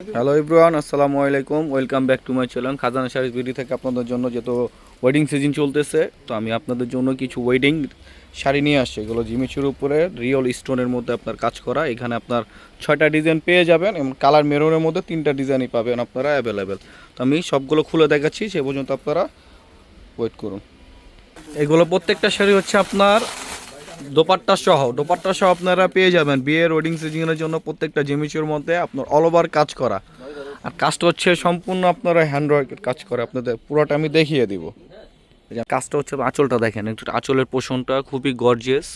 Hello everyone, আসসালামু আলাইকুম। Welcome back to my channel খাজানা শাড়িজ ভিডিও থেকে আপনাদের জন্য যেহেতু ওয়েডিং সিজন চলতেছে, তো আমি আপনাদের জন্য কিছু ওয়েডিং শাড়ি নিয়ে আসছি। এগুলো জিমিচুর উপরে রিয়েল স্টোনের মধ্যে আপনার কাজ করা। এখানে আপনার 6টা ডিজাইন পেয়ে যাবেন এবং কালার মেরুনের মধ্যে 3টা ডিজাইনই পাবেন আপনারা অ্যাভেলেবেল। তো আমি সবগুলো খুলে দেখাচ্ছি, সে পর্যন্ত আপনারা ওয়েট করুন। এগুলো প্রত্যেকটা শাড়ি হচ্ছে আপনার দোপাট্টা সহ আপনারা পেয়ে যাবেন বিয়ের ওয়েডিং সিজনের জন্য। প্রত্যেকটা জিমিচুর মধ্যে আপনার অল ওভার কাজ করা, আর কাজটা হচ্ছে সম্পূর্ণ আপনারা হ্যান্ডওয়ার্কের কাজ করে। আপনাদের পুরোটা আমি দেখিয়ে দিব। কাজটা হচ্ছে আঁচলটা দেখেন, একটু আঁচলের পোষণটা খুবই গর্জিয়াস,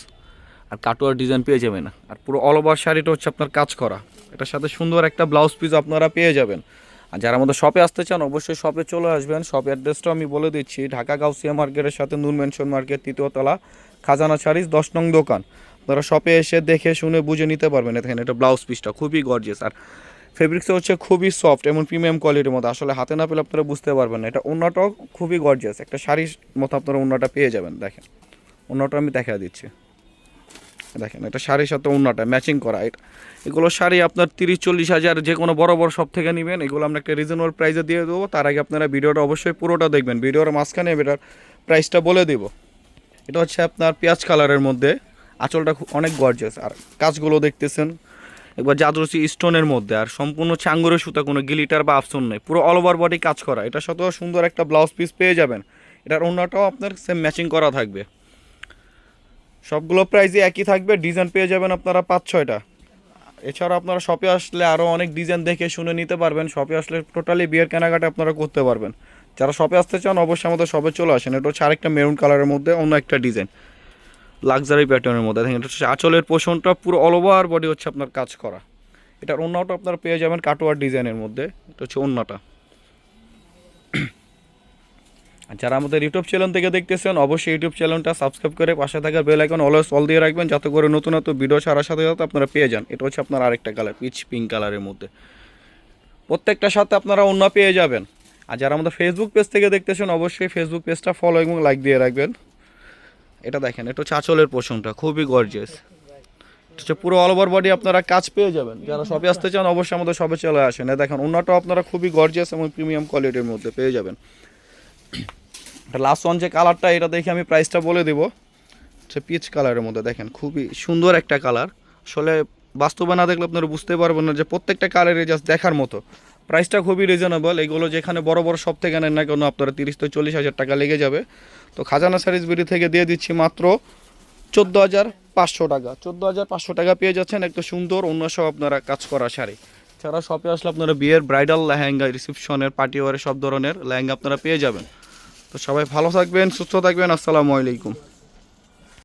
আর কাটোয়ার ডিজাইন পেয়ে যাবেন। আর পুরো অল ওভার শাড়িটা হচ্ছে আপনার কাজ করা। এটার সাথে সুন্দর একটা ব্লাউজ পিস আপনারা পেয়ে যাবেন। আর যারা আমাদের শপে আসতে চান অবশ্যই শপে চলে আসবেন। শপ অ্যাড্রেসটা আমি বলে দিচ্ছি, ঢাকা গাউসিয়া মার্কেটের সাথে নূর মেনশন মার্কেট, 3য় তলা, খাজানা শাড়িজ 10 নং দোকান। আপনারা শপে এসে দেখে শুনে বুঝে নিতে পারবেন। এখানে এটা ব্লাউজ পিসটা খুবই গর্জিয়াস, আর ফেব্রিক্সটা হচ্ছে খুবই সফট এবং প্রিমিয়াম কোয়ালিটির মধ্যে। আসলে হাতে না পেলে আপনারা বুঝতে পারবেন না। এটা ওড়নাটাও খুবই গর্জিয়াস, একটা শাড়ির মতো আপনারা ওড়নাটা পেয়ে যাবেন। দেখেন ওড়নাটা আমি দেখা দিচ্ছি, দেখেন এটা শাড়ির সাথে ওড়নাটা ম্যাচিং করা। এগুলো শাড়ি আপনার 30-40 হাজার, যে কোনো বড় বড় শপ থেকে নেবেন। এগুলো আমরা একটা রিজনেবল প্রাইসে দিয়ে দেবো। তার আগে আপনারা ভিডিওটা অবশ্যই পুরোটা দেখবেন, ভিডিওর মাঝখানে এটার প্রাইসটা বলে দেবো। এটা হচ্ছে আপনার পেঁয়াজ কালারের মধ্যে, আঁচলটা অনেক গর্জিয়াস, আর কাজগুলো দেখতেছেন একবার জাদরসি স্টোনের মধ্যে, আর সম্পূর্ণ হচ্ছে আঙ্গুরের সুতা, কোনো গিলিটার বা আফসন নেই, পুরো অল ওভার বডি কাজ করা। এটার সাথেও সুন্দর একটা ব্লাউজ পিস পেয়ে যাবেন। এটার ওড়নাটাও আপনার সেম ম্যাচিং করা থাকবে। সবগুলো প্রাইসই একই থাকবে। ডিজাইন পেয়ে যাবেন আপনারা 5-6টা। এছাড়া আপনারা শপে আসলে আরও অনেক ডিজাইন দেখে শুনে নিতে পারবেন। শপে আসলে টোটালি বিয়ের কেনাকাটা আপনারা করতে পারবেন। যারা শপে আসতে চান অবশ্যই আমাদের শপে চলে আসেন। এটা হচ্ছে আরেকটা মেরুন কালারের মধ্যে অন্য একটা ডিজাইন, লাক্সারি প্যাটার্নের মধ্যে। দেখেন এটা হচ্ছে আঁচলের পোষণটা পুরো অল ওভার বডি হচ্ছে আপনার কাজ করা। এটার ওড়নাটা আপনারা পেয়ে যাবেন কাটোয়ার ডিজাইনের মধ্যে। এটা হচ্ছে ওড়নাটা। আর যারা আমাদের ইউটিউব চ্যানেল থেকে দেখতেছেন অবশ্যই ইউটিউব চ্যানেলটা সাবস্ক্রাইব করে পাশে থাকার বেল আইকন অলওয়েজ অল দিয়ে রাখবেন, যাতে করে নতুন নতুন ভিডিও ছাড়ার সাথে সাথে আপনারা পেয়ে যান। এটা হচ্ছে আপনার আরেকটা কালার, পিচ পিঙ্ক কালারের মধ্যে। প্রত্যেকটার সাথে আপনারা ওড়না পেয়ে যাবেন। আর যারা আমাদের ফেসবুক পেজ থেকে দেখতেছেন অবশ্যই ফেসবুক পেজটা ফলো এবং লাইক দিয়ে রাখবেন। এটা দেখেন, এটা হচ্ছে আঁচলের পোষণটা খুবই গর্জিয়াস। এটা হচ্ছে পুরো অল ওভার বডি আপনারা কাজ পেয়ে যাবেন। যারা শপে আসতে চান অবশ্যই আমাদের শপে চলে আসেন। দেখেন ওড়নাটাও আপনারা খুবই গর্জিয়াস এবং প্রিমিয়াম কোয়ালিটির মধ্যে পেয়ে যাবেন। লাস্ট ওয়ান যে কালারটা, এটা দেখে আমি প্রাইসটা বলে দেবো। হচ্ছে পিচ কালারের মধ্যে, দেখেন খুবই সুন্দর একটা কালার। আসলে বাস্তবে না দেখলে আপনারা বুঝতে পারবেন না যে প্রত্যেকটা কালারে জাস্ট দেখার মতো। প্রাইসটা খুবই রিজনেবল। এগুলো যেখানে বড় বড় শপ থেকে নেন না কেন আপনারা 30-40 হাজার টাকা লেগে যাবে। তো খাজানা শাড়িজ বিডি থেকে দিয়ে দিচ্ছি মাত্র 14,500 টাকা। 14,500 টাকা পেয়ে যাচ্ছেন একটা সুন্দর অন্য সব আপনারা কাজ করা শাড়ি। ছাড়া শপে আসলে আপনারা বিয়ের ব্রাইডাল লেহেঙ্গা, রিসেপশনের, পার্টি ওয়ারের সব ধরনের লেহেঙ্গা আপনারা পেয়ে যাবেন। তো সবাই ভালো থাকবেন, সুস্থ থাকবেন। আসসালামু আলাইকুম।